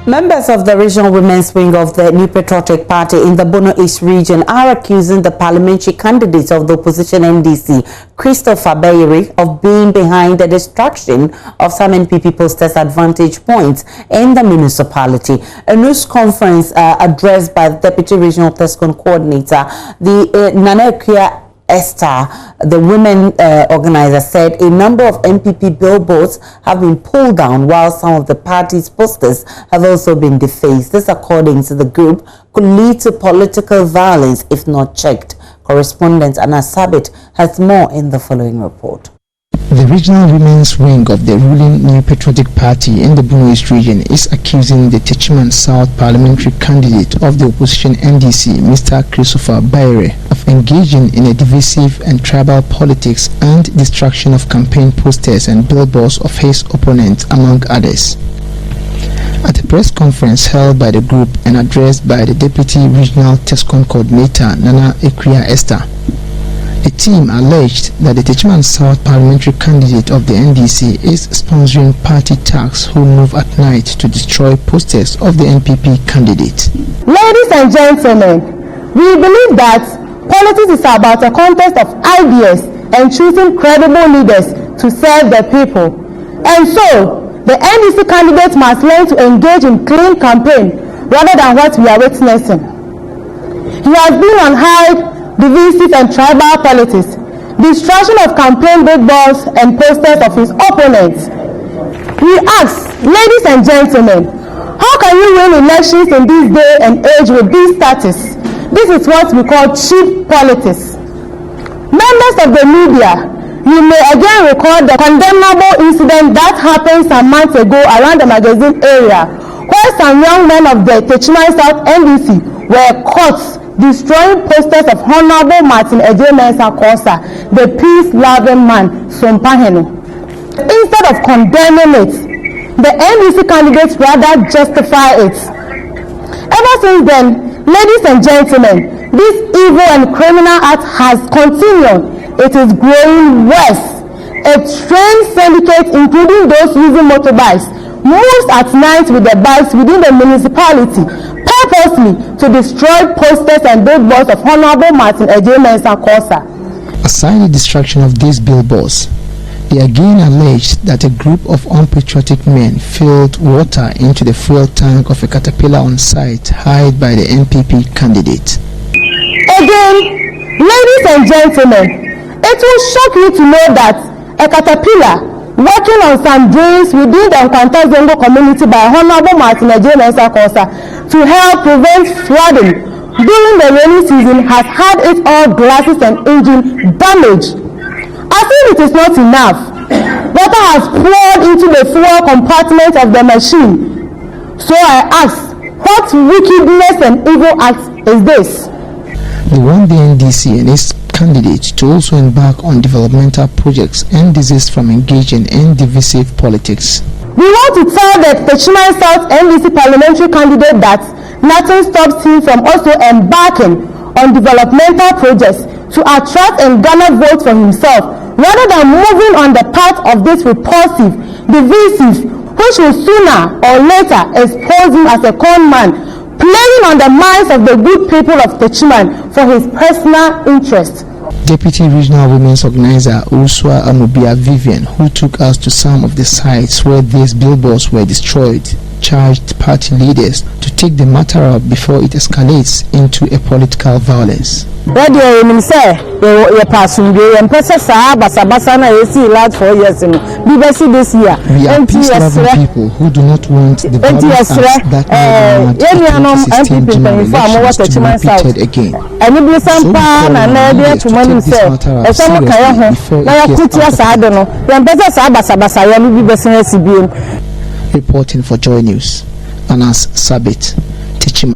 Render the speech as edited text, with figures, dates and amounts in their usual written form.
Members of the regional women's wing of the New Patriotic Party in the Bono East region are accusing the parliamentary candidate of the opposition NDC, Christopher Bayere, of being behind the destruction of some NPP posters at vantage points in the municipality. A news conference addressed by the Deputy Regional TESCON Coordinator, the Nana Esther, the women organizer, said a number of NPP billboards have been pulled down while some of the party's posters have also been defaced. This, according to the group, could lead to political violence if not checked. Correspondent Anna Sabit has more in the following report. The regional women's wing of the ruling New Patriotic Party in the Bono East region is accusing the Techiman South parliamentary candidate of the opposition NDC, Mr. Christopher Bayere, of engaging in a divisive and tribal politics and destruction of campaign posters and billboards of his opponent, among others. At a press conference held by the group and addressed by the Deputy Regional TESCON Coordinator, Nana Esther, the team alleged that the Techiman South parliamentary candidate of the NDC is sponsoring party thugs who move at night to destroy posters of the NPP candidate. Ladies and gentlemen, we believe that politics is about a contest of ideas and choosing credible leaders to serve the people. And so, the NDC candidate must learn to engage in clean campaign rather than what we are witnessing. He has been on high divisive and tribal politics, destruction of campaign billboards and posters of his opponents. We ask, ladies and gentlemen, how can you win elections in this day and age with this status? This is what we call cheap politics. Members of the media, you may again recall the condemnable incident that happened some months ago around the magazine area, where some young men of the Techiman South NDC were caught destroying posters of Honorable Martin Ejie-Mensah Kosa, the peace-loving man, Sompahene. Instead of condemning it, the NDC candidates rather justify it. Ever since then, ladies and gentlemen, this evil and criminal act has continued. It is growing worse. A strange syndicate, including those using motorbikes, moves at night with the bikes within the municipality, purposely to destroy posters and billboards of Honorable Martin Ejie-Mensah Kosa. Aside the destruction of these billboards, they again alleged that a group of unpatriotic men filled water into the fuel tank of a caterpillar on site hired by the NPP candidate. Again, ladies and gentlemen, it will shock you to know that a caterpillar working on some drains within the Nkwanta Zongo community by Honorable Martin Ejie-Mensah Kosa to help prevent flooding during the rainy season has had its all glasses and engine damaged. As if it is not enough, water has poured into the fuel compartment of the machine. So I ask, what wickedness and evil act is this? They want the NDC and its candidates to also embark on developmental projects and desist from engaging in divisive politics. We want to tell the Techiman South NDC parliamentary candidate that nothing stops him from also embarking on developmental projects to attract and garner votes for himself, rather than moving on the path of this repulsive, divisive, which will sooner or later expose him as a con man, playing on the minds of the good people of Techiman for his personal interest. Deputy Regional Women's Organizer Uswa Amubia Vivian, who took us to some of the sites where these billboards were destroyed, charged party leaders to take the matter up before it escalates into a political violence. Radio say you pass on the basa na last 4 years BBC this year. We are peace-loving people who do not want the violence that made the 2016 general elections to be repeated again. So we call on leaders to take this matter up seriously before it escalates. Reporting for Joy News, Anas Sabit, Techiman.